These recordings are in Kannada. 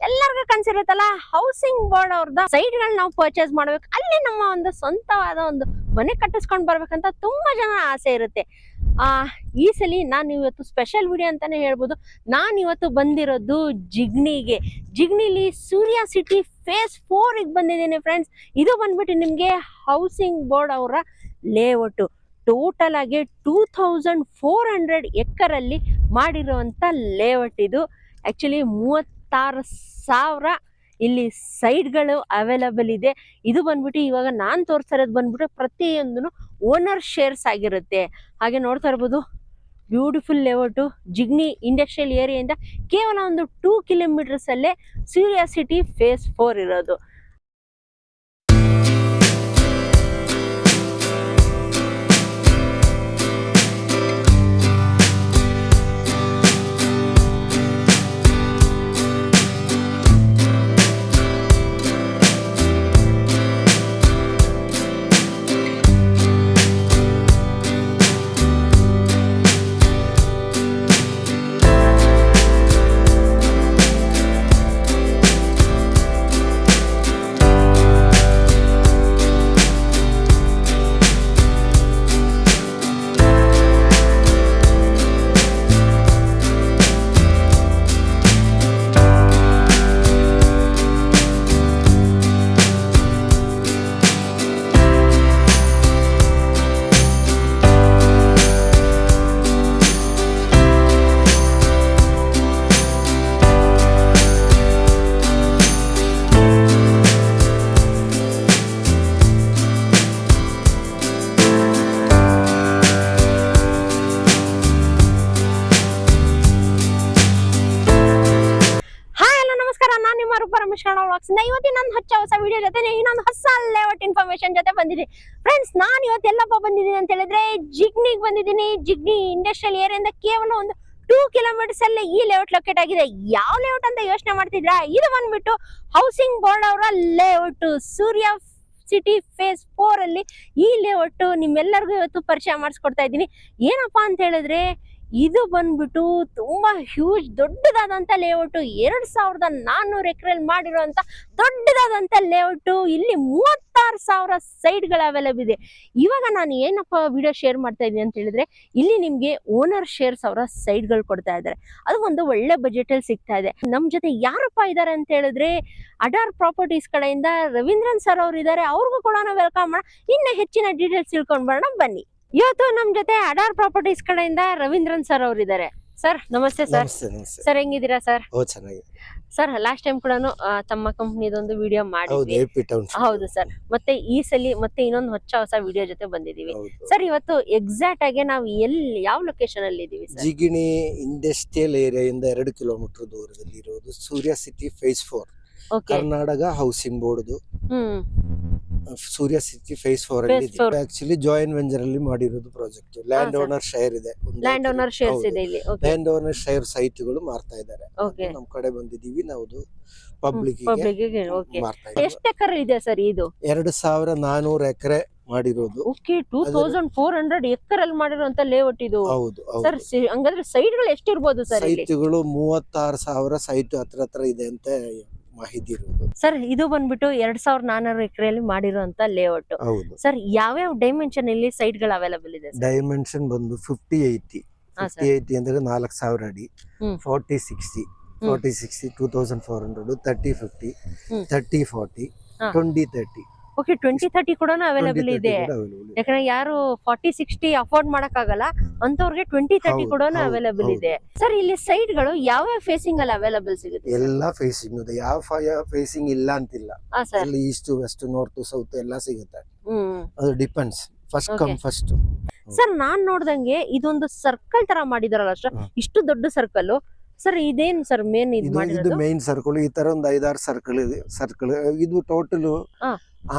ಎಲ್ಲರಿಗೂ ಕನ್ಸಿರುತ್ತಲ್ಲ, ಹೌಸಿಂಗ್ ಬೋರ್ಡ್ ಅವ್ರದ ಸೈಟ್ ಗಳನ್ನ ನಾವು ಪರ್ಚೇಸ್ ಮಾಡ್ಬೇಕು, ಅಲ್ಲಿ ನಮ್ಮ ಒಂದು ಸ್ವಂತವಾದ ಒಂದು ಮನೆ ಕಟ್ಟಿಸ್ಕೊಂಡ್ ಬರ್ಬೇಕಂತ ತುಂಬಾ ಜನ ಆಸೆ ಇರುತ್ತೆ. ಈ ಸಲ ನಾನು ಇವತ್ತು ಸ್ಪೆಷಲ್ ವಿಡಿಯೋ ಅಂತಾನೆ ಹೇಳ್ಬೋದು. ನಾನು ಇವತ್ತು ಬಂದಿರೋದು ಜಿಗ್ನಿಲಿ ಸೂರ್ಯ ಸಿಟಿ ಫೇಸ್ 4 ಬಂದಿದ್ದೀನಿ ಫ್ರೆಂಡ್ಸ್. ಇದು ಬಂದ್ಬಿಟ್ಟು ನಿಮ್ಗೆ ಹೌಸಿಂಗ್ ಬೋರ್ಡ್ ಅವರ ಲೇಔಟ್. ಟೋಟಲ್ ಆಗಿ 2400 ಎಕರಲ್ಲಿ ಮಾಡಿರುವಂತ ಲೇಔಟ್ ಇದು. ಆಕ್ಚುಲಿ 36,000 ಇಲ್ಲಿ ಸೈಡ್ಗಳು ಅವೈಲಬಲ್ ಇದೆ. ಇದು ಬಂದ್ಬಿಟ್ಟು ಇವಾಗ ನಾನು ತೋರಿಸಿರೋದು ಬಂದ್ಬಿಟ್ಟು ಪ್ರತಿಯೊಂದನ್ನು ಓನರ್ ಶೇರ್ಸ್ ಆಗಿರುತ್ತೆ. ಹಾಗೆ ನೋಡ್ತಾ ಇರ್ಬೋದು, ಬ್ಯೂಟಿಫುಲ್ ಲೇಔಟು. ಜಿಗ್ನಿ ಇಂಡಸ್ಟ್ರಿಯಲ್ ಏರಿಯಾದಿಂದ ಕೇವಲ ಒಂದು 2 ಕಿಲೋಮೀಟರ್ಸ್ ಅಲ್ಲೇ ಸೂರ್ಯ ಸಿಟಿ ಫೇಸ್ 4 ಇರೋದು. ಇವತ್ತಿನ ನನ್ನ ಹೊಸ ವಿಡಿಯೋ ಜೊತೆ ಇನ್ನೊಂದು ಹೊಸ ಲೇಔಟ್ ಇನ್ಫಾರ್ಮೇಶನ್ ಜೊತೆ ಬಂದಿದ್ದೀನಿ ಫ್ರೆಂಡ್ಸ್. ನಾನು ಇವತ್ತು ಎಲ್ಲಪ್ಪ ಬಂದಿದ್ದೀನಿ ಅಂತ ಹೇಳಿದ್ರೆ ಜಿಗ್ನಿಗೆ ಬಂದಿದ್ದೀನಿ. ಜಿಗ್ನಿ ಇಂಡಸ್ಟ್ರಿಯಲ್ ಏರಿಯಾದಿಂದ ಕೇವಲ ಒಂದು 2 ಕಿಲೋಮೀಟರ್ಸ್ ಅಲ್ಲೇ ಈ ಲೇಔಟ್ ಲೊಕೇಟ್ ಆಗಿದೆ. ಯಾವ ಲೇಔಟ್ ಅಂತ ಯೋಚನೆ ಮಾಡ್ತಿದ್ರಾ? ಇದು ಬಂದ್ಬಿಟ್ಟು ಹೌಸಿಂಗ್ ಬೋರ್ಡ್ ಅವರ ಲೇಔಟ್ ಸೂರ್ಯ ಸಿಟಿ ಫೇಸ್ 4 ಅಲ್ಲಿ ಈ ಲೇಔಟ್ ನಿಮ್ಮೆಲ್ಲರಿಗೂ ಇವತ್ತು ಪರಿಚಯ ಮಾಡಿಸ್ಕೊಡ್ತಾ ಇದ್ದೀನಿ. ಏನಪ್ಪಾ ಅಂತ ಹೇಳಿದ್ರೆ, ಇದು ಬಂದ್ಬಿಟ್ಟು ತುಂಬಾ ಹ್ಯೂಜ್ ದೊಡ್ಡದಾದಂತ ಲೇಔಟ್. 2400 ಎಕರೆಯಲ್ಲಿ ಮಾಡಿರುವಂತ ದೊಡ್ಡದಾದಂತ ಲೇಔಟ್. ಇಲ್ಲಿ 36,000 ಸೈಟ್ಗಳು ಅವೈಲಬಲ್ ಇದೆ. ಇವಾಗ ನಾನು ಏನಪ್ಪ ವಿಡಿಯೋ ಶೇರ್ ಮಾಡ್ತಾ ಇದ್ದೀನಿ ಅಂತ ಹೇಳಿದ್ರೆ, ಇಲ್ಲಿ ನಿಮ್ಗೆ ಓನರ್ ಶೇರ್ಸ್ ಅವರ ಸೈಟ್ಗಳು ಕೊಡ್ತಾ ಇದ್ದಾರೆ. ಅದು ಒಂದು ಒಳ್ಳೆ ಬಜೆಟ್ ಅಲ್ಲಿ ಸಿಗ್ತಾ ಇದೆ. ನಮ್ ಜೊತೆ ಯಾರಪ್ಪ ಇದ್ದಾರೆ ಅಂತ ಹೇಳಿದ್ರೆ, ಅಡಾರ್ ಪ್ರಾಪರ್ಟೀಸ್ ಕಡೆಯಿಂದ ರವೀಂದ್ರನ್ ಸರ್ ಅವರು ಇದ್ದಾರೆ. ಅವ್ರಿಗೂ ಕೂಡ ವೆಲ್ಕಮ್ ಮಾಡೋಣ, ಇನ್ನು ಹೆಚ್ಚಿನ ಡೀಟೇಲ್ಸ್ ತಿಳ್ಕೊಂಡ್ ಬರೋಣ ಬನ್ನಿ. ಇವತ್ತು ನಮ್ ಜೊತೆ ಅಡಾರ್ ಪ್ರಾಪರ್ಟೀಸ್ ಕಡೆಯಿಂದ ರವೀಂದ್ರನ್ ಸರ್ ಅವರು ಇದ್ದಾರೆ. ಸರ್ ನಮಸ್ತೆ ಸರ್. ಸರ್ ಹೆಂಗಿದ್ದೀರಾ ಸರ್? ಸರ್ ಲಾಸ್ಟ್ ಟೈಮ್ ಕೂಡ ತಮ್ಮ ಕಂಪ್ನಿದೊಂದು ವಿಡಿಯೋ ಮಾಡಿದ್ವಿ. ಹೌದು ಸರ್. ಮತ್ತೆ ಈ ಸಲ ಮತ್ತೆ ಇನ್ನೊಂದು ಹೊಸ ವಿಡಿಯೋ ಜೊತೆ ಬಂದಿದೀವಿ ಸರ್. ಇವತ್ತು ಎಕ್ಸಾಕ್ಟ್ ಆಗಿ ನಾವು ಯಾವ ಲೊಕೇಶನ್ ಅಲ್ಲಿ ಇದೀವಿ ಸರ್? ಜಿಗಿಣಿ ಇಂಡಸ್ಟ್ರಿಯಲ್ ಏರಿಯಾದಿಂದ 2 ಕಿಲೋಮೀಟರ್ ದೂರದಲ್ಲಿ ಇರೋದು Surya city phase 4 Karnataka housing board. Surya city phase 4 ಅಲ್ಲಿ ಆಕ್ಚುಲಿ ಜಾಯಿನ್ ವೆಂಚರ್ ಅಲ್ಲಿ ಮಾಡಿರೋದು ಪ್ರಾಜೆಕ್ಟ್. ಲ್ಯಾಂಡ್ ಓನರ್ ಶೇರ್ ಇದೆ. ಲ್ಯಾಂಡ್ ಓನರ್ ಶೇರ್ಸ್ ಇದೆ ಇಲ್ಲಿ. ಲ್ಯಾಂಡ್ ಓನರ್ ಶೇರ್ ಸೈಟ್ಗಳು ಮಾರ್ತಾ ಇದ್ದಾರೆ. ನಮ್ ಕಡೆ ಬಂದಿದೀವಿ ನಾವು ಪಬ್ಲಿಕ್ ಎಷ್ಟು ಎಕರೆ ಇದೆ ಸರ್ ಇದು? 2400 ಎಕರೆ ಮಾಡಿರೋದು. ಓಕೆ, 2400 ಎಕರೆ ಮಾಡಿರುವಂತ ಲೇಔಟ್ ಇದು. ಹೌದು ಸರ್. ಹಂಗಾದ್ರೆ ಸೈಟ್ಗಳು ಎಷ್ಟಿರ್ಬೋದು ಸರ್? ಸೈಟ್ಗಳು 36,000 ಸೈಟ್ ಹತ್ರ ಇದೆ ಅಂತ ಮಾಹಿತಿ ಇರೋದು ಸರ್. ಇದು ಬಂದ್ಬಿಟ್ಟು 2400 ಎಕರೆಯಲ್ಲಿ ಮಾಡಿರುವಂತ ಲೇಔಟ್. ಸರ್, ಯಾವ್ಯಾವ ಡೈಮೆನ್ಷನ್ ಇಲ್ಲಿ ಸೈಟ್ ಗಳು ಅವೈಲಬಲ್ ಇದೆ? ಡೈಮೆನ್ಷನ್ ಬಂದು 50-80 ಅಂದ್ರೆ 4000 ಅಡಿ, 40-60 2400, 30-50, 30-40, 20-30. ಓಕೆ, 20-30 ಕೂಡ ಅವೈಲಬಲ್ ಇದೆ. ಯಾಕಂದ್ರೆ ಯಾರು 40-60 ಅಫೋರ್ಡ್ ಮಾಡಕ್ ಆಗಲ್ಲ ಅಂತವ್ರಿಗೆ 20-30 ಕೂಡ ಅವೈಲಬಲ್ ಇದೆ. ಸರ್, ಇಲ್ಲಿ ಸೈಟ್ ಗಳು ಯಾವ ಫೇಸಿಂಗ್ ಅಲ್ಲಿ ಅವೈಲಬಲ್ ಸಿಗುತ್ತೆ? ಎಲ್ಲಾ ಫೇಸಿಂಗ್ ಇದೆ. ಯಾವ ಫೇಸಿಂಗ್ ಇಲ್ಲ ಅಂತಿಲ್ಲ. ಅಲ್ಲಿ ಈಸ್ಟ್ ವೆಸ್ಟ್ ನಾರ್ತ್ ಸೌತ್ ಎಲ್ಲ ಸಿಗುತ್ತೆ. ಅದು depends. First come first. Sir, ನಾನ್ ನೋಡ್ದಂಗೆ ಇದೊಂದು ಸರ್ಕಲ್ ತರ ಮಾಡಿದಾರಲ್ಲ ಸರ್, ಇಷ್ಟು ದೊಡ್ಡ ಸರ್ಕಲ್. ಸರ್, ಇದೇನು ಸರ್ ಮೇನ್ ಇದು ಮೇನ್ ಸರ್ಕಲ್? ಈ ತರ ಒಂದು 5-6 ಸರ್ಕಲ್ ಇದು ಟೋಟಲ್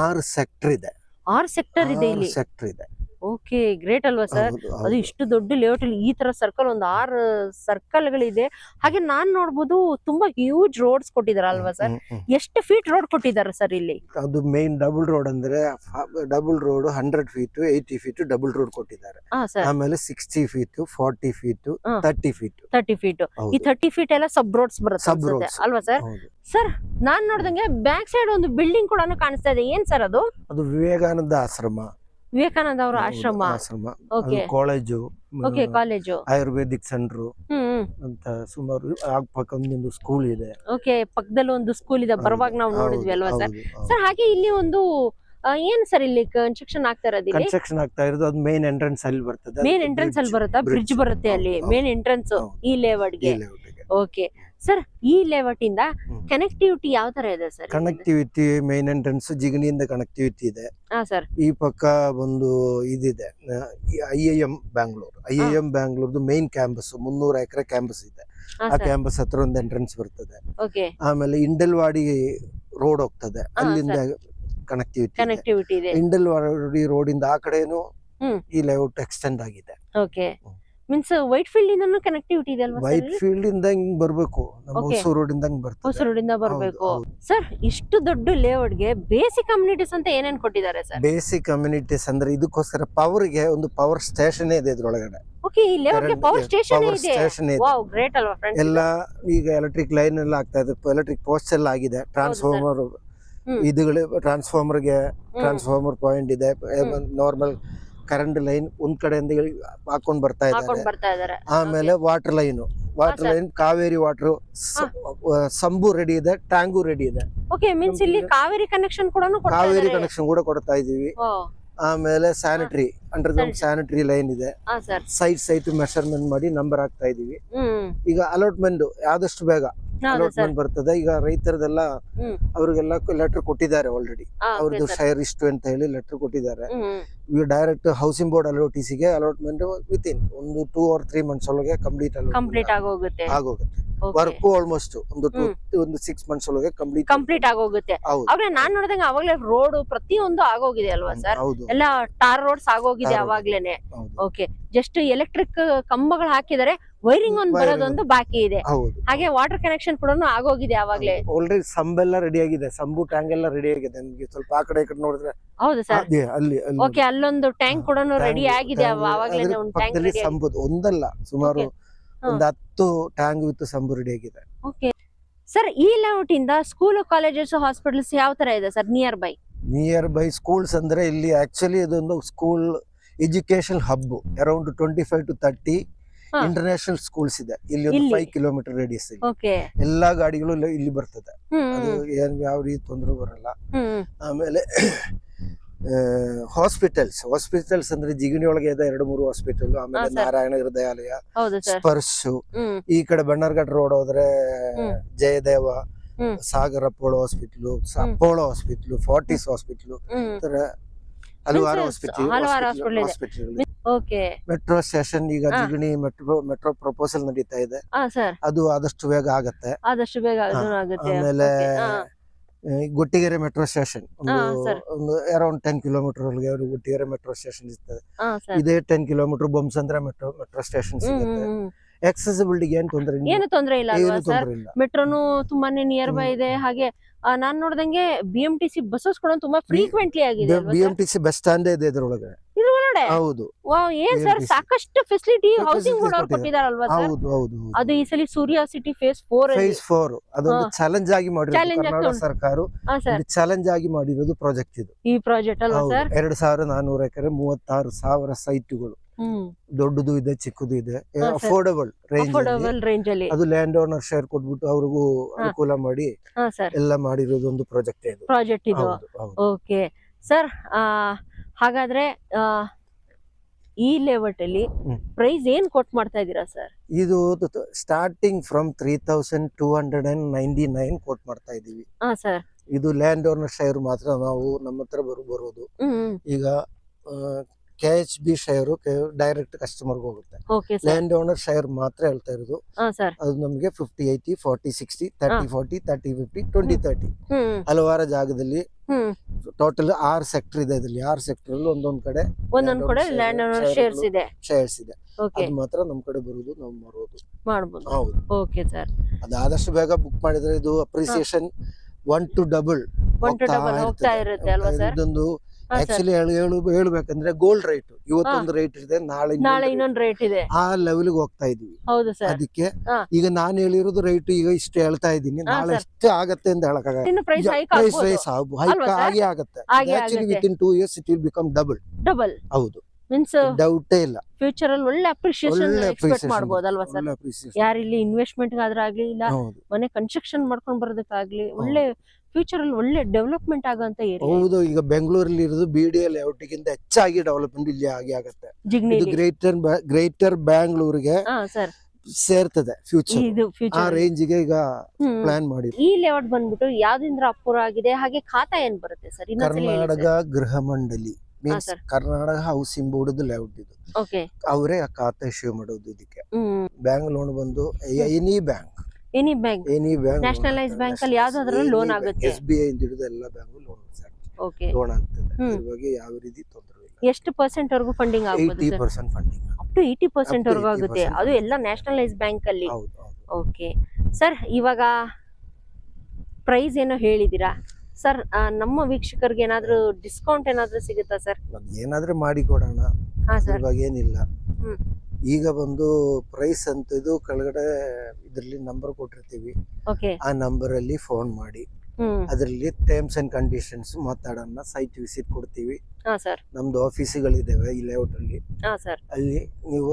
6 ಸೆಕ್ಟರ್ ಇದೆ. 6 ಸೆಕ್ಟರ್ ಇದೆ ಇಲ್ಲಿ. ಸೆಕ್ಟರ್ ಇದೆ. ಓಕೆ, ಗ್ರೇಟ್ ಅಲ್ವಾ ಸರ್? ಹೌದು ಅದು ಹೌದು ಇಷ್ಟು ದೊಡ್ಡ ಲೇಔಟ್ ಅಲ್ಲಿ ಈ ತರ ಸರ್ಕಲ್ ಒಂದು 6 ಸರ್ಕಲ್ಗಳಿದೆ. ಹಾಗೆ ನಾನ್ ನೋಡ್ಬೋದು ತುಂಬಾ ಹ್ಯೂಜ್ ರೋಡ್ಸ್ ಕೊಟ್ಟಿದಾರ ಅಲ್ವಾ ಸರ್? ಎಷ್ಟು ಫೀಟ್ ರೋಡ್ ಕೊಟ್ಟಿದ್ದಾರೆ ಸರ್ ಇಲ್ಲಿ? ಅದು ಮೇನ್ ಡಬಲ್ ರೋಡ್ ಅಂದ್ರೆ double road 100 feet 80 feet double road ಕೊಟ್ಟಿದ್ದಾರೆ. ಆಮೇಲೆ 60 ಫೀಟ್ 40 ಫೀಟ್ 30 ಫೀಟ್ 30 ಫೀಟ್. ಈ 30 ಫೀಟ್ ಎಲ್ಲ ಸಬ್ ರೋಡ್ಸ್ ಬರುತ್ತೆ ಅಲ್ವಾ ಸರ್? ಸರ್ ನಾನ್ ನೋಡ್ದಂಗೆ ಬ್ಯಾಕ್ ಸೈಡ್ ಒಂದು ಬಿಲ್ಡಿಂಗ್ ಕೂಡ ಕಾಣಿಸ್ತಾ ಇದೆ. ಏನ್ ಸರ್ ಅದು? ಅದು ವಿವೇಕಾನಂದ ಆಶ್ರಮ. ವಿವೇಕಾನಂದ ಅವರ ಆಶ್ರಮ, ಕಾಲೇಜು, ಕಾಲೇಜು, ಆಯುರ್ವೇದಿಕ್ ಸೆಂಟರ್ ಅಂತ ಸುಮಾರು ಪಕ್ಕದೊಂದು ಸ್ಕೂಲ್ ಇದೆ. ಓಕೆ, ಪಕ್ಕದಲ್ಲಿ ಒಂದು ಸ್ಕೂಲ್ ಇದೆ. ಬರುವಾಗ ನಾವು ನೋಡಿದ್ವಿ ಅಲ್ವಾ ಸರ್? ಸರ್ ಹಾಗೆ ಇಲ್ಲಿ ಒಂದು ಏನ್ ಸರ್ ಇಲ್ಲಿ ಕನ್ಸ್ಟ್ರಕ್ಷನ್ ಆಗ್ತಾ ಇರೋದು? ಕನ್ಸ್ಟ್ರಕ್ಷನ್ ಆಗ್ತಾ ಇರೋದು ಅದು ಮೇನ್ ಎಂಟ್ರೆನ್ಸ್ ಅಲ್ಲಿ ಬರ್ತದೆ. ಮೇನ್ ಎಂಟ್ರೆನ್ಸ್ ಅಲ್ಲಿ ಬರುತ್ತಾ? ಬ್ರಿಡ್ಜ್ ಬರುತ್ತೆ ಅಲ್ಲಿ ಮೇನ್ ಎಂಟ್ರೆನ್ಸ್ ಈ ಲೇಔಟ್ ಗೆ. ಓಕೆ ಸರ್, ಈ ಲೇಔಟ್ ಇಂದ ಕನೆಕ್ಟಿವಿಟಿ ಯಾವ ತರ ಇದೆ ಸರ್? ಕನೆಕ್ಟಿವಿಟಿ ಮೇನ್ ಎಂಟ್ರೆನ್ಸ್ ಜಿಗಣಿಯಿಂದ ಕನೆಕ್ಟಿವಿಟಿ ಇದೆ. ಸರ್ ಈ ಪಕ್ಕ ಒಂದು ಇದಿದೆ IIM ಬ್ಯಾಂಗ್ಳೂರ್. IIM ಬ್ಯಾಂಗ್ಳೂರ್ದು ಮೇನ್ ಕ್ಯಾಂಪಸ್ 300 ಎಕರೆ ಕ್ಯಾಂಪಸ್ ಇದೆ. ಆ ಕ್ಯಾಂಪಸ್ ಹತ್ರ ಒಂದು ಎಂಟ್ರೆನ್ಸ್ ಬರ್ತದೆ. ಆಮೇಲೆ ಇಂಡಲ್ವಾಡಿ ರೋಡ್ ಹೋಗ್ತದೆ, ಅಲ್ಲಿಂದ ಕನೆಕ್ಟಿವಿಟಿ ಇದೆ. ಇಂಡಲ್ವಾಡಿ ರೋಡ್ ಇಂದ ಆ ಕಡೆನು ಈ ಲೇಔಟ್ ಎಕ್ಸ್ಟೆಂಡ್ ಆಗಿದೆ. ಓಕೆ, ಮೀನ್ಸ್ ವೈಟ್ ಫೀಲ್ಡ್ ಇಂದನೂ ಕನೆಕ್ಟಿವಿಟಿ ಇದೆ ಅಲ್ವಾ? ವೈಟ್ ಫೀಲ್ಡ್ ಇಂದ ಹಿಂಗ್ ಬರ್ಬೇಕು, ನಮ್ಮ ಹೊಸೂರು ರೋಡ್ ಇಂದ ಬರ್ತದೆ. ಹೊಸೂರು ರೋಡ್ ಇಂದ ಬರ್ಬೇಕು. ಸರ್ ಇಷ್ಟು ದೊಡ್ಡ ಲೇಔಟ್ ಗೆ ಬೇಸಿಕ್ ಕಮ್ಯುನಿಟೀಸ್ ಅಂತ ಏನೇನ್ ಕೊಟ್ಟಿದ್ದಾರೆ ಸರ್? ಬೇಸಿಕ್ ಕಮ್ಯುನಿಟೀಸ್ ಅಂದ್ರೆ ಇದಕ್ಕೋಸ್ಕರ ಪವರ್ ಗೆ ಒಂದು ಪವರ್ ಸ್ಟೇಷನ್ ಇದೆ ಇದ್ರೊಳಗಡೆ. ಓಕೆ, ಈ ಲೇಔಟ್ ಗೆ ಪವರ್ ಸ್ಟೇಷನ್ ಇದೆ. ವಾವ್, ಗ್ರೇಟ್ ಅಲ್ವಾ ಫ್ರೆಂಡ್ಸ್? ಎಲ್ಲ ಈಗ ಎಲೆಕ್ಟ್ರಿಕ್ ಲೈನ್ ಎಲ್ಲ ಆಗ್ತಾ ಇದೆ, ಎಲೆಕ್ಟ್ರಿಕ್ ಪೋಸ್ಟ್ ಎಲ್ಲ ಆಗಿದೆ. ಟ್ರಾನ್ಸ್ಫಾರ್ಮರ್ ಇದುಗಳು, ಟ್ರಾನ್ಸ್ಫಾರ್ಮರ್ ಪಾಯಿಂಟ್ ಇದೆ. ನಾರ್ಮಲ್ ಕರೆಂಟ್ ಲೈನ್ ಒಂದ್ ಕಡೆಯಿಂದ ಹಾಕೊಂಡ್ ಬರ್ತಾ ಇದ್ದಾರೆ. ಆಮೇಲೆ water line Kaveri water sump ready ಇದೆ, ಟ್ಯಾಂಗು ರೆಡಿ ಇದೆ. ಓಕೆ, ಮೀನ್ಸ್ ಇಲ್ಲಿ ಕಾವೇರಿ ಕನೆಕ್ಷನ್ ಕೂಡ ಕೊಡ್ತಾ ಇದೀವಿ. ಆಮೇಲೆ ಸ್ಯಾನಿಟರಿ ಅಂಡರ್ಗ್ರೌಂಡ್ ಸ್ಯಾನಿಟರಿ ಲೈನ್ ಇದೆ. ಸೈಟ್ ಮೆಷರ್ಮೆಂಟ್ ಮಾಡಿ ನಂಬರ್ ಹಾಕ್ತಾ ಇದೀವಿ. ಈಗ ಅಲಾಟ್ಮೆಂಟ್ ಆದಷ್ಟು ಬೇಗ ಅಲಾಟ್ಮೆಂಟ್ ಬರ್ತದೆ. ಈಗ ರೈತರದೆಲ್ಲ ಅವ್ರಿಗೆಲ್ಲ ಲೆಟರ್ ಕೊಟ್ಟಿದ್ದಾರೆ ಆಲ್ರೆಡಿ. ಅವ್ರದ್ದು ಶೇರ್ ಇಷ್ಟು ಅಂತ ಹೇಳಿ ಲೆಟರ್ ಕೊಟ್ಟಿದ್ದಾರೆ. ಈಗ ಡೈರೆಕ್ಟ್ ಹೌಸಿಂಗ್ ಬೋರ್ಡ್ ಅಲೋಟಿಸಿಗೆ ಅಲಾಟ್ಮೆಂಟ್ ವಿತಿನ್ ಒಂದು 2 or 3 months ಒಳಗೆ ಕಂಪ್ಲೀಟ್ ಆಗೋಗುತ್ತೆ. ವರ್ಕ್ ಆಲ್ಮೋಸ್ಟ್ ಒಂದು 6 months ಒಳಗೆ ಕಂಪ್ಲೀಟ್ ಆಗೋಗುತ್ತೆ. ಅವಾಗ ನಾನ್ ನೋಡಿದಂಗೆ ಅವಾಗ್ಲೇ ರೋಡ್ ಪ್ರತಿಯೊಂದು ಆಗೋಗಿದೆ ಅಲ್ವಾ ಸರ್? ಎಲ್ಲ ಟಾರ್ ರೋಡ್ಸ್ ಆಗೋಗಿದೆ ಅವಾಗ್ಲೇನೆ. ಓಕೆ, ಜಸ್ಟ್ ಎಲೆಕ್ಟ್ರಿಕ್ ಕಂಬಗಳು ಹಾಕಿದರೆ ವೈರಿಂಗ್ ಒಂದು ಬರೋದೊಂದು ಬಾಕಿ ಇದೆ. ಹಾಗೆ ವಾಟರ್ ಕನೆಕ್ಷನ್ ಕೂಡ ಆಗೋಗಿದೆ ಅವಾಗ್ಲೇ. ಆಲ್ರೆಡಿ ಸಂಬೆಲ್ಲ ರೆಡಿ ಆಗಿದೆ, ಸಂಬು ಟ್ಯಾಂಕ್ ಎಲ್ಲ ರೆಡಿ ಆಗಿದೆ. ನಿಮ್ಗೆ ಸ್ವಲ್ಪ ಆ ಕಡೆ ಈ ಕಡೆ ನೋಡಿದ್ರೆ ಹೌದು ಸರ್, ಅಲ್ಲಿ ಓಕೆ, ಅಲ್ಲೊಂದು ಟ್ಯಾಂಕ್ ಕೂಡ ರೆಡಿ ಆಗಿದೆ ಅವಾಗ್ಲೇ. ಒಂದು ಟ್ಯಾಂಕ್ ರೆಡಿ ಸಂಬುದು ಒಂದಲ್ಲ, ಸುಮಾರು ಒಂದು 10 ಟ್ಯಾಂಕ್ ವಿತ್ ಸಂಬು ರೆಡಿ ಆಗಿದೆ. ಓಕೆ ಸರ್, ಈ ಲೇಔಟ್ ಇಂದ ಸ್ಕೂಲ್, ಕಾಲೇಜಸ್, ಹಾಸ್ಪಿಟಲ್ಸ್ ಯಾವ ತರ ಇದೆ ಸರ್ ನಿಯರ್ ಬೈ? ಸ್ಕೂಲ್ಸ್ ಅಂದ್ರೆ ಇಲ್ಲಿ ಆಕ್ಚುಲಿ ಇದೊಂದು school education hub. Around 25 to 30 international schools ಇದೆ ಇಲ್ಲಿ. ಒಂದು 5 kilometer ರೇಡಿಯಸ್ ಎಲ್ಲಾ ಗಾಡಿಗಳು ಇಲ್ಲಿ ಬರ್ತದೆ. ಅದು ಯಾವ ರೀತಿ ತೊಂದರೆ ಬರಲ್ಲ. ಆಮೇಲೆ ಹಾಸ್ಪಿಟಲ್ಸ್ ಅಂದ್ರೆ ಜಿಗಣಿ ಒಳಗೆ ಇದೆ 2-3 ಹಾಸ್ಪಿಟಲ್. ಆಮೇಲೆ ನಾರಾಯಣ ಹೃದಯಾಲಯ, ಸ್ಪರ್ಶ್. ಈ ಕಡೆ ಬಣ್ಣರ್ಘಟ್ ರೋಡ್ ಹೋದ್ರೆ ಜಯದೇವ, ಸಾಗರ್ ಅಪೋಲೋ ಹಾಸ್ಪಿಟಲ್, ಫಾರ್ಟಿಸ್ ಹಾಸ್ಪಿಟಲ್, ಹಲವಾರು ಹಾಸ್ಪಿಟಲ್. ಮೆಟ್ರೋ ಸ್ಟೇಷನ್ ಈಗ ಜಿಗಣಿ ಮೆಟ್ರೋ ಪ್ರಪೋಸಲ್ ನಡೀತಾ ಇದೆ. ಅದು ಆದಷ್ಟು ಬೇಗ ಆಗತ್ತೆ. ಆಮೇಲೆ ಗೊಟ್ಟಿಗೆರೆ ಮೆಟ್ರೋ ಸ್ಟೇಷನ್ ಒಂದು ಅರೌಂಡ್ 10 kilometer ಒಳಗೆ ಗೊಟ್ಟಿಗೆರೆ ಮೆಟ್ರೋ ಸ್ಟೇಷನ್ ಇರ್ತದೆ. ಇದೇ 10 kilometer ಬೊಮ್ಮಸಂದ್ರ ಮೆಟ್ರೋ ಸ್ಟೇಷನ್ ಸಿಗುತ್ತೆ. ಎಕ್ಸೆಸಿಬಿಲಿಟಿಗೆ ಏನು ತೊಂದರೆ ಇಲ್ಲ. ಮೆಟ್ರೋನು ತುಂಬಾನೇ ನಿಯರ್ ಬೈ ಇದೆ. ಹಾಗೆ ನಾನ್ ನೋಡ್ದಂಗೆ BMTC ಬಸ್ಸಸ್ ಕೂಡ ತುಂಬಾ ಫ್ರೀಕ್ವೆಂಟ್ಲಿ ಆಗಿದೆ. BMTC ಬಸ್ ಸ್ಟ್ಯಾಂಡ್ ಇದೆ ಇದ್ರೊಳಗೆ. ಹೌದು, ಏನ್ ಸರ್, ಸಾಕಷ್ಟು ಫೆಸಿಲಿಟಿ ಹೌಸಿಂಗ್ ಬೋರ್ಡ್ ಅವ್ರು ಕೊಟ್ಟಿದಾರಲ್ವಾ ಸರ್? ಅದು ಈ ಸಲ ಸೂರ್ಯ ಸಿಟಿ ಫೇಸ್ 4 ಅದೊಂದು ಚಾಲೆಂಜ್ ಆಗಿ ಮಾಡಿರೋದು ಕರ್ನಾಟಕ ಸರ್ಕಾರ. ಚಾಲೆಂಜ್ ಆಗಿ ಮಾಡಿರೋದು ಪ್ರಾಜೆಕ್ಟ್ ಇದು. ಈ ಪ್ರಾಜೆಕ್ಟ್ ಅಲ್ವಾ ಸರ್? 2400 ಎಕರೆ 36,000 ಸೈಟ್ಗಳು. ದೊಡ್ಡದು ಇದೆ, ಚಿಕ್ಕದು ಇದೆ. ಅಫೋರ್ಡಬಲ್ ರೇಂಜ್ ಅಲ್ಲಿ ಅದು ಲ್ಯಾಂಡ್ ಓನರ್ ಶೇರ್ ಕೊಟ್ಬಿಟ್ಟು ಅವ್ರಿಗೂ ಅನುಕೂಲ ಮಾಡಿ ಎಲ್ಲ ಮಾಡಿರೋದು ಒಂದು ಪ್ರಾಜೆಕ್ಟ್ ಇದು. ಓಕೆ ಸರ್, ಹಾಗಾದ್ರೆ ಈ ಲೇಔಟ್ ಅಲ್ಲಿ ಪ್ರೈಸ್ ಏನ್ ಕೊಟ್ ಮಾಡ್ತಾ ಇದೀರಾ ಸರ್? ಇದು ಸ್ಟಾರ್ಟಿಂಗ್ ಫ್ರಮ್ 3,299 ಕೊಟ್ ಮಾಡ್ತಾ ಇದೀವಿ. ಇದು ಲ್ಯಾಂಡ್ ಓನರ್ ಶೇರ್ ಮಾತ್ರ ನಾವು ನಮ್ಮ ಹತ್ರ ಬರೋದು. ಈಗ KHB ಶೇರ್ ಡೈರೆಕ್ಟ್ ಕಸ್ಟಮರ್ ಹೋಗುತ್ತೆ. Okay sir. Land owner share ಮಾತ್ರ ಹೇಳ್ತಾ ಇರೋದು. ಹಾ ಸರ್. ಅದು ನಮಗೆ 50-80, 40-60, 30-40, 30-50, 20-30 ಹ್ಮ್ ಹಲವಾರು ಜಾಗದಲ್ಲಿ ಹ್ಮ್ ಟೋಟಲ್ 6 ಸೆಕ್ಟರ್ ಇದೆ. ಇದರಲ್ಲಿ 6 ಸೆಕ್ಟರ್ ಅಲ್ಲಿ ಒಂದೊಂದ್ ಕಡೆ ಲ್ಯಾಂಡ್ ಓನರ್ ಶೇರ್ಸ್ ಇದೆ. ಶೇರ್ಸ್ ಇದೆ. ಓಕೆ, ಅದು ಮಾತ್ರ ನಮ್ ಕಡೆ ಬರುವುದು, ನಾವು ಮಾರೋದು. ಮಾಡಬಹುದು. ಹೌದು. Okay sir. ಅದು ಆದಷ್ಟು ಬೇಗ ಬುಕ್ ಮಾಡಿದ್ರೆ ಇದು ಅಪ್ರಿಸಿಯೇಷನ್ 1 to double ಹೋಗ್ತಾ ಇರುತ್ತೆ ಅಲ್ವಾ ಸರ್? ಇದೊಂದು ಹಾ ಸರ್. ಆಕ್ಚುಲಿ ಹೇಳ್ಬೇಕಂದ್ರೆ ಗೋಲ್ಡ್ ರೇಟ್ ಇವತ್ತೊಂದು ರೇಟ್ ಇದೆ, ನಾಳೆ ನಾಳೆ ಇನ್ನೊಂದು ರೇಟ್ ಇದೆ. ಆ ಲೆವೆಲ್ಗೆ ಹೋಗ್ತಾ ಇದೀವಿ. ಹೌದು ಸರ್. ಅದಕ್ಕೆ ಹಾ. ಈಗ ನಾನು ಹೇಳಿರೋದು ರೇಟ್ ಈಗ ಇಷ್ಟು ಹೇಳ್ತಾ ಇದ್ದೀನಿ, ಹಾ ನಾಳೆ ಸರ್. ಎಷ್ಟು ಆಗತ್ತೆ ಅಂತ ಹೇಳಕ್ಕಾಗಲ್ಲ. ಇನ್ನು ಪ್ರೈಸ್ ಹೈಕ್ ಪ್ರೈಸ್ ಆಗ್ಬೋದು. ರೈಸ್ ಅಲ್ವಾ ಹೈಕ್ ಸರ್? ಆಗಿ ಆಗತ್ತೆ. ಹಾಗೆ ಆಕ್ಚುಲಿ ಆಗುತ್ತೆ. With in 2 years it will become double. Double ಹೌದು, ಮೀನ್ಸ್ ಡೌಟೇ ಇಲ್ಲ. ಫ್ಯೂಚರ್ ಅಲ್ಲಿ ಒಳ್ಳೆ ಅಪ್ರಿಶಿಯೇಷನ್ ಒಳ್ಳೆ ಎಕ್ಸ್ಪೆಕ್ಟ್ appreciation ಮಾಡಬಹುದು ಅಲ್ವಾ ಸರ್? ಒಳ್ಳೆ appreciation. ಯಾರಿಲ್ಲಿ ಇನ್ವೆಸ್ಟ್ಮೆಂಟ್ ಆದ್ರಾಗ್ಲಿ ಇಲ್ಲ ಹೌದು ಮನೆ ಕನ್ಸ್ಟ್ರಕ್ಷನ್ ಮಾಡ್ಕೊಂಡ್ ಬರೋದಕ್ಕಾಗ್ಲಿ ಒಳ್ಳೆ ಫ್ಯೂಚರ್ ಅಲ್ಲಿ ಒಳ್ಳೆ ಡೆವಲಪ್ಮೆಂಟ್ ಆಗೋಂತ ಏರಿಯಾ ಹೌದು. ಈಗ ಬೆಂಗಳೂರಲ್ಲಿ ಇರೋದು BDA ಲೇಔಟ್ ಗಿಂತ ಹೆಚ್ಚಾಗಿ ಡೆವಲಪ್ಮೆಂಟ್ ಇಲ್ಲಿ ಆಗುತ್ತೆ. ಇದು ಜಿಗ್ನಿಲಿ. ಗ್ರೇಟರ್ ಬ್ಯಾಂಗ್ಳೂರ್ಗೆ ಹಾ ಸರ್. ಸೇರ್ತದೆ ಫ್ಯೂಚರ್. ಇದು ಆ ಫ್ಯೂಚರ್ ರೇಂಜ್ಗೆ ಈಗ ಪ್ಲಾನ್ ಮಾಡಿ. ಈ ಲೇಔಟ್ ಬಂದ್ಬಿಟ್ಟು ಯಾವ್ದಿಂದ ಅಪೂರ್ವ ಆಗಿದೆ, ಹಾಗೆ ಖಾತಾ ಏನ್ ಬರುತ್ತೆ ಸರ್? ಕರ್ನಾಟಕ ಗೃಹ ಮಂಡಳಿ means sir. Karnataka housing board layout ಇದು. ಓಕೆ. ಅವರೇ ಆ ಖಾತೆ ಇಶ್ಯೂ ಮಾಡೋದು ಇದಕ್ಕೆ. ಹ್ಮ್. ಬ್ಯಾಂಕ್ ಲೋನ್ ಬಂದು any bank any bank, nationalise bank ಅಲ್ಲಿ ಯಾವ್ದಾದ್ರು ಲೋನ್ ಆಗುತ್ತೆ. SBI ಇಂದ ಹಿಡಿದು ಎಲ್ಲ ಬ್ಯಾಂಕ್ ಓಕೆ. ಲೋನ್ ಆಗ್ತದೆ. ಇದ್ರ ಬಗ್ಗೆ ಯಾವ ರೀತಿ ತೊಂದರೆ ಇಲ್ಲ. ಎಷ್ಟು % ವರೆಗೂ ಫಂಡಿಂಗ್ ಆಗ್ಬೋದು ಸರ್? 80% ಫಂಡಿಂಗ್. ಅಪ್ ಟು 80% ವರೆಗೂ 80% ಆಗುತ್ತೆ. ಅದು ಎಲ್ಲ ನ್ಯಾಷನಲೈಸ್ ಬ್ಯಾಂಕ್ ಅಲ್ಲಿ. ಹೌದು ಹೌದು. ಓಕೆ ಸರ್, ಇವಾಗ ಪ್ರೈಸ್ ಏನೋ ಹೇಳಿದೀರಾ ಸರ್, ನಮ್ಮ ವೀಕ್ಷಕರಿಗೆ ಏನಾದ್ರು ಡಿಸ್ಕೌಂಟ್ ಏನಾದ್ರು ಸಿಗುತ್ತಾ ಸರ್? ಅದ್ ಏನಾದ್ರೂ ಮಾಡಿ ಕೊಡೋಣ, ಹಾ ಇದ್ರ ಸರ್. ಬಗ್ಗೆ ಏನಿಲ್ಲ. ಹ್ಮ್. ಈಗ ಬಂದು ಪ್ರೈಸ್ ಅಂತ ಇದು ಕೆಳಗಡೆ ಇದ್ರಲ್ಲಿ ನಂಬರ್ ಕೊಟ್ಟಿರ್ತೀವಿ. ಓಕೆ. ಆ ನಂಬರ್ ಅಲ್ಲಿ ಫೋನ್ ಮಾಡಿ, ಹ್ಮ್. ಅದರಲ್ಲಿ ಟರ್ಮ್ಸ್ ಅಂಡ್ ಕಂಡೀಷನ್ಸ್ ಮಾತಾಡೋಣ. ಸೈಟ್ ವಿಸಿಟ್ ಕೊಡ್ತೀವಿ. ಹಾ ಸರ್. ನಮ್ದು ಆಫೀಸ್ಗಳಿದ್ದಾವೆ ಈ ಲೇಔಟ್ ಅಲ್ಲಿ. ಹಾ ಸರ್. ಅಲ್ಲಿ ನೀವು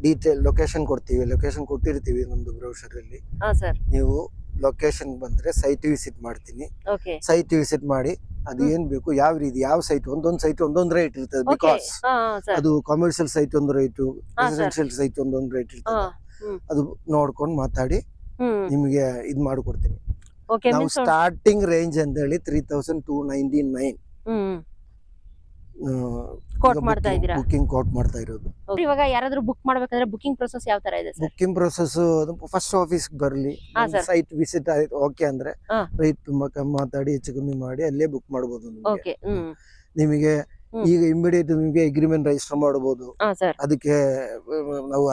ಡೀಟೇಲ್ ಲೊಕೇಶನ್ ಕೊಡ್ತೀವಿ. ಲೊಕೇಶನ್ ಕೊಟ್ಟಿರ್ತೀವಿ ನಮ್ದು ಬ್ರೌಸರ್ ಅಲ್ಲಿ. ಹಾ ಸರ್. ನೀವು ಲೊಕೇಶನ್ ಬಂದ್ರೆ ಸೈಟ್ ವಿಸಿಟ್ ಮಾಡ್ತೀನಿ. ಓಕೆ. ಸೈಟ್ ವಿಸಿಟ್ ಮಾಡಿ ಅದು ಏನ್ ಬೇಕು, ಯಾವ ರೀತಿ, ಯಾವ ಸೈಟ್, ಒಂದೊಂದ್ ಸೈಟ್ ಒಂದೊಂದ್ ರೇಟ್ ಇರ್ತದೆ. ಓಕೆ. ಬಿಕಾಸ್ ಹಾ ಸರ್. ಅದು ಕಮರ್ಷಿಯಲ್ ಸೈಟ್ ಒಂದು ರೇಟು, ಹಾ, ರೆಸಿಡೆನ್ಷಿಯಲ್ ಸೈಟ್ ಒಂದೊಂದು ರೇಟ್ ಹಾ. ಇರ್ತದೆ. ಹ್ಮ್. ಅದು ನೋಡ್ಕೊಂಡು ಮಾತಾಡಿ ಹ್ಮ್. ನಿಮಗೆ ಇದ್ ಮಾಡ್ಕೊಡ್ತೀನಿ. ಓಕೆ. ನಾವು ಸ್ಟಾರ್ಟಿಂಗ್ ರೇಂಜ್ ಅಂತ ಹೇಳಿ 3299 ಹ್ಮ್. ಕೋಟ್ ಮಾಡ್ತಾ ಇದ್ದೀರಾ? ಬುಕಿಂಗ್ ಕೋಟ್ ಮಾಡ್ತಾ ಇರೋದು. ಇವಾಗ ಯಾರಾದ್ರೂ ಬುಕ್ ಮಾಡ್ಬೇಕಂದ್ರೆ ಬುಕಿಂಗ್ ಪ್ರೊಸೆಸ್ ಯಾವ ತರ ಇದೆ sir? Booking process first office ಬರ್ಲಿ, ಹಾ, sir. ಸೈಟ್ ವಿಸಿಟ್ ಓಕೆ ಅಂದ್ರೆ ಹಾ. ರೈಟ್ ತುಂಬಾ ಕಮ್ಮಿ ಮಾತಾಡಿ ಹೆಚ್ಚು ಕಮ್ಮಿ ಮಾಡಿ ಅಲ್ಲೇ ಬುಕ್ ಮಾಡಬಹುದು. ಓಕೆ. ಹ್ಮ್. ನಿಮಗೆ ಹ್ಮ್. ಈಗ ಇಮಿಡಿಯೇಟ್ ನಿಮಗೆ ಅಗ್ರಿಮೆಂಟ್ ರಿಜಿಸ್ಟರ್ ಮಾಡಬಹುದು. ಹಾ ಸರ್. ಅದಕ್ಕೆ ನಾವು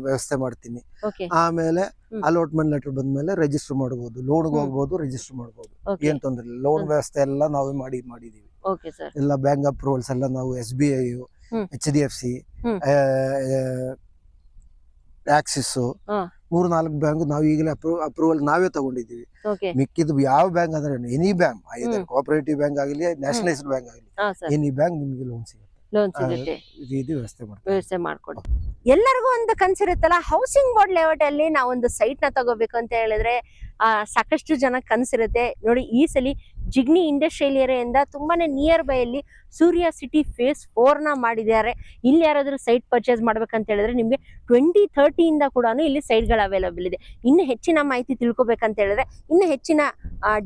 ವ್ಯವಸ್ಥೆ ಮಾಡ್ತೀನಿ. ಓಕೆ. ಆಮೇಲೆ ಹ್ಮ್. ಅಲಾಟ್ಮೆಂಟ್ ಲೆಟರ್ ಬಂದ್ಮೇಲೆ ರಿಜಿಸ್ಟರ್ ಮಾಡಬಹುದು, ಲೋನ್ ಹ್ಮ್. ಹೋಗ್ಬೋದು, ರಿಜಿಸ್ಟರ್ ಮಾಡಬಹುದು. ಓಕೆ. ಏನ್ ತೊಂದ್ರೆ ಇಲ್ಲ. ಲೋನ್ ಹ್ಮ್. ವ್ಯವಸ್ಥೆ ಎಲ್ಲ ನಾವೇ ಮಾಡಿದೀವಿ. Okay sir. ಎಲ್ಲ ಬ್ಯಾಂಕ್ ಅಪ್ರೂವಲ್ಸ್ ಎಲ್ಲ ನಾವು SBI, ಹ್ಮ್. HDFC, ಹ್ಮ್. ಆಕ್ಸಿಸ್, ಹಾ. 3-4 ಬ್ಯಾಂಕ್ ನಾವು ಈಗಲೇ ಅಪ್ರೂವಲ್ ನಾವೇ ತಗೊಂಡಿದ್ದೀವಿ. ಓಕೆ. ಮಿಕ್ಕಿದ್ದು ಯಾವ ಬ್ಯಾಂಕ್ ಅಂದ್ರೆ ಎನಿ ಬ್ಯಾಂಕ್, ಹ್ಮ್. ಕೋಆಪರೇಟಿವ್ ಬ್ಯಾಂಕ್ ಆಗಲಿ, ನ್ಯಾಷನಲೈಸ್ಡ್ ಬ್ಯಾಂಕ್ ಆಗಲಿ, ಹಾ ಸರ್. ಎನಿ ಬ್ಯಾಂಕ್ ನಿಮಗೆ ಲೋನ್ ಸಿಗುತ್ತೆ. ಲೋನ್ ಸಿಗುತ್ತೆ. ಇದು ವ್ಯವಸ್ಥೆ ಮಾಡ್ತೀವಿ. ವ್ಯವಸ್ಥೆ ಮಾಡ್ಕೊಡಿ. ಎಲ್ಲರಿಗೂ ಒಂದು ಕನ್ಸಿರುತ್ತಲ್ಲ, ಹೌಸಿಂಗ್ ಬೋರ್ಡ್ ಲೇಔಟ್ ಅಲ್ಲಿ ನಾವೊಂದು ಸೈಟ್ ನ ತಗೋಬೇಕು ಅಂತ ಹೇಳಿದ್ರೆ ಸಾಕಷ್ಟು ಜನ ಕನ್ಸಿರುತ್ತೆ ನೋಡಿ. ಈ ಸಲ ಜಿಗ್ನಿ ಇಂಡಸ್ಟ್ರಿಯಲ್ ಏರಿಯಾದಿಂದ ತುಂಬಾನೇ ನಿಯರ್ ಬೈ ಅಲ್ಲಿ ಸೂರ್ಯ ಸಿಟಿ ಫೇಸ್ 4 ನ ಮಾಡಿದ್ದಾರೆ. ಇಲ್ಲಿ ಯಾರಾದ್ರೂ ಸೈಟ್ ಪರ್ಚೇಸ್ ಮಾಡ್ಬೇಕಂತ ಹೇಳಿದ್ರೆ ನಿಮ್ಗೆ 2030 ಇಂದ ಕೂಡ ಇಲ್ಲಿ ಸೈಟ್ ಗಳು ಅವೈಲೇಬಲ್ ಇದೆ. ಇನ್ನು ಹೆಚ್ಚಿನ ಮಾಹಿತಿ ತಿಳ್ಕೊಬೇಕಂತ ಹೇಳಿದ್ರೆ, ಇನ್ನು ಹೆಚ್ಚಿನ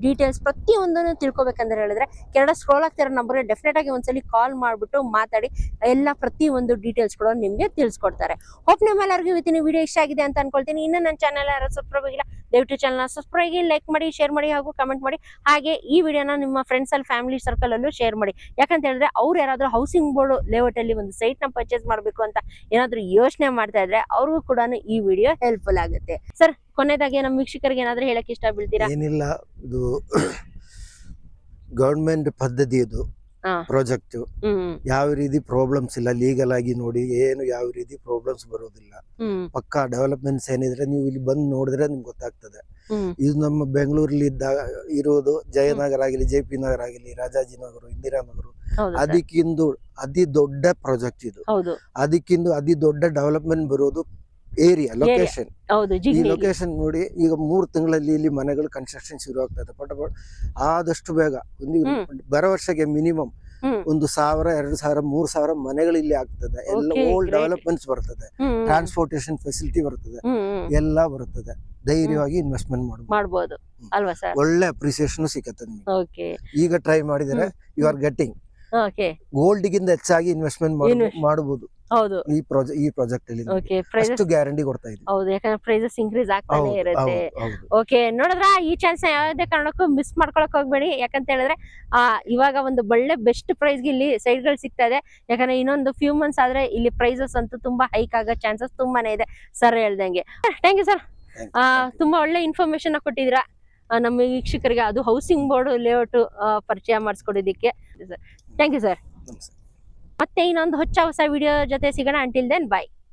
ಡೀಟೇಲ್ಸ್ ಪ್ರತಿಯೊಂದನ್ನು ತಿಳ್ಕೊಬೇಕಂತ ಹೇಳಿದ್ರೆ ಕೆಳಗಡೆ ಸ್ಕ್ರೋಲ್ ಆಗ್ತಿರೋ ನಂಬರ್ ಡೆಫಿನೆಟ್ ಆಗಿ ಒಂದ್ಸಲಿ ಕಾಲ್ ಮಾಡ್ಬಿಟ್ಟು ಮಾತಾಡಿ ಎಲ್ಲ ಪ್ರತಿಯೊಂದು ಡೀಟೇಲ್ಸ್ ಕೂಡ ನಿಮ್ಗೆ ತಿಳಿಸ್ಕೊಡ್ತಾರೆ. ಹೋಪ್ ನಿಮ್ಮೆಲ್ಲರಿಗೂ ಇವತ್ತಿನ ವಿಡಿಯೋ ಇಷ್ಟ ಆಗಿದೆ ಅಂತ ಅನ್ಕೊಳ್ತೀನಿ. ಇನ್ನು ನನ್ನ ಚಾನಲ್ ಯಾರು ಸಬ್ಸ್ಕ್ರೈಬ್ ಆಗಿಲ್ಲ, ದಯವಿಟ್ಟು ಚಾನಲ್ ಸಬ್ಸ್ಕ್ರೈಬ್ ಆಗಿ, ಲೈಕ್ ಮಾಡಿ, ಶೇರ್ ಮಾಡಿ ಹಾಗೂ ಕಮೆಂಟ್ ಮಾಡಿ. ಹಾಗೆ ಈ ವಿಡಿಯೋನ ನಿಮ್ಮ ಫ್ರೆಂಡ್ಸ್ ಅಲ್ಲಿ, ಫ್ಯಾಮಿಲಿ ಸರ್ಕಲ್ ಅಲ್ಲೂ ಶೇರ್ ಮಾಡಿ. ಯಾಕಂತ ಹೇಳಿದ್ರೆ ಅವ್ರು ಯಾರಾದ್ರೂ ಹೌಸಿಂಗ್ ಬೋರ್ಡ್ ಲೇಔಟ್ ಅಲ್ಲಿ ಒಂದು ಸೈಟ್ ನ ಪರ್ಚೇಸ್ ಮಾಡ್ಬೇಕು ಅಂತ ಏನಾದ್ರೂ ಯೋಚನೆ ಮಾಡ್ತಾ ಇದ್ರೆ ಅವ್ರಿಗೂ ಕೂಡ ಈ ವಿಡಿಯೋ ಹೆಲ್ಪ್ಫುಲ್ ಆಗುತ್ತೆ. ಸರ್, ಕೊನೆಯದಾಗಿ ನಮ್ಮ ವೀಕ್ಷಕರಿಗೆ ಏನಾದ್ರೂ ಹೇಳಕ್ ಇಷ್ಟ ಬೀಳ್ತೀರಾ? ಏನಿಲ್ಲ, ಇದು ಗವರ್ಮೆಂಟ್ ಪದ್ಧತಿ, ಇದು ಪ್ರಾಜೆಕ್ಟ್. ಯಾವ ರೀತಿ ಪ್ರಾಬ್ಲಮ್ಸ್ ಇಲ್ಲ. ಲೀಗಲ್ ಆಗಿ ನೋಡಿ, ಏನು ಯಾವ ರೀತಿ ಪ್ರಾಬ್ಲಮ್ಸ್ ಬರೋದಿಲ್ಲ. ಪಕ್ಕಾ ಡೆವಲಪ್ಮೆಂಟ್ಸ್ ಏನಿದ್ರೆ ನೀವು ಇಲ್ಲಿ ಬಂದು ನೋಡಿದ್ರೆ ನಿಮ್ಗೆ ಗೊತ್ತಾಗ್ತದೆ. ಇದು ನಮ್ಮ ಬೆಂಗಳೂರಲ್ಲಿ ಇರೋದು ಜಯನಗರ ಆಗಿಲಿ, JP ನಗರ ಆಗಿಲಿ, ರಾಜಾಜಿನಗರ, ಇಂದಿರಾನಗರ, ಅದಕ್ಕಿಂದು ಅತಿ ದೊಡ್ಡ ಪ್ರಾಜೆಕ್ಟ್ ಇದು. ಅದಕ್ಕಿಂದು ಅತಿ ದೊಡ್ಡ ಡೆವಲಪ್ಮೆಂಟ್ ಬರೋದು ಏರಿಯಾ ಲೊಕೇಶನ್. ಈ ಲೊಕೇಶನ್ ನೋಡಿ, ಈಗ 3 ತಿಂಗಳಲ್ಲಿ ಇಲ್ಲಿ ಮನೆಗಳು ಕನ್ಸ್ಟ್ರಕ್ಷನ್ ಶುರು ಆಗ್ತದೆ. ಪಟ ಆದಷ್ಟು ಬೇಗ ಬರೋ ವರ್ಷಕ್ಕೆ ಮಿನಿಮಮ್ 1,000, 2,000, 3,000 ಮನೆಗಳು ಇಲ್ಲಿ ಆಗ್ತದೆ. ಎಲ್ಲ ಓಲ್ಡ್ ಡೆವಲಪ್ಮೆಂಟ್ಸ್ ಬರ್ತದೆ, ಟ್ರಾನ್ಸ್ಪೋರ್ಟೇಶನ್ ಫೆಸಿಲಿಟಿ ಬರ್ತದೆ, ಎಲ್ಲ ಬರ್ತದೆ. ಧೈರ್ಯವಾಗಿ ಇನ್ವೆಸ್ಟ್ಮೆಂಟ್ ಮಾಡಬಹುದು. ಒಳ್ಳೆ ಅಪ್ರಿಸಿಯೇಷನ್ ಸಿಕ್ಕತ್ತೆ ನಿಮಗೆ. ಈಗ ಟ್ರೈ ಮಾಡಿದರೆ you are getting okay gold ಗಿಂತ ಹೆಚ್ಚಾಗಿ ಇನ್ವೆಸ್ಟ್ಮೆಂಟ್ ಮಾಡಬಹುದು ಹೌದು ಈ ಪ್ರಾಜೆಕ್ಟ್ ಅಲ್ಲಿ ಓಕೆ ಅಷ್ಟು ಗ್ಯಾರಂಟಿ ಕೊಡ್ತಾ ಇದ್ದೀವಿ. ಹೌದು, ಯಾಕಂದ್ರೆ ಪ್ರೈಸಸ್ ಇನ್ಕ್ರೀಸ್ ಆಗ್ತಾನೆ ಇರುತ್ತೆ. ಹೌದು. ಓಕೆ, ನೋಡಿದ್ರ ಈ ಚಾನ್ಸ್ ಯಾವುದೇ ಕಾರಣಕ್ಕೂ ಮಿಸ್ ಮಾಡ್ಕೊಳಕ್ ಹೋಗ್ಬೇಡಿ. ಯಾಕಂತ ಹೇಳಿದ್ರೆ ಇವಾಗ ಒಂದು ಒಳ್ಳೆ ಬೆಸ್ಟ್ ಪ್ರೈಸ್ ಇಲ್ಲಿ ಸೈಡ್ ಗಳು ಸಿಗ್ತಾ ಇದೆ. ಯಾಕಂದ್ರೆ ಇನ್ನೊಂದು ಫ್ಯೂ ಮಂತ್ಸ್ ಆದ್ರೆ ಇಲ್ಲಿ ಪ್ರೈಸಸ್ ಅಂತೂ ತುಂಬಾ ಹೈಕ್ ಆಗೋ ಚಾನ್ಸಸ್ ತುಂಬಾನೇ ಇದೆ ಸರ್ ಹೇಳ್ದಂಗೆ. ಥ್ಯಾಂಕ್ ಯು ಸರ್, ತುಂಬಾ ಒಳ್ಳೆ ಇನ್ಫಾರ್ಮೇಶನ್ ಕೊಟ್ಟಿದ್ದೀರಾ ನಮ್ಮ ವೀಕ್ಷಕರಿಗೆ, ಅದು ಹೌಸಿಂಗ್ ಬೋರ್ಡ್ ಲೇಔಟ್ ಪರಿಚಯ ಮಾಡಿಸ್ಕೊಡೋದಿಕ್ಕೆ. Thank you sir. ಮತ್ತೆ ಇನ್ನೊಂದು ಹೊಸ ವಿಡಿಯೋ ಜೊತೆ ಸಿಗೋಣ. ಅಂಟಿಲ್ ದೆನ್, ಬಾಯ್.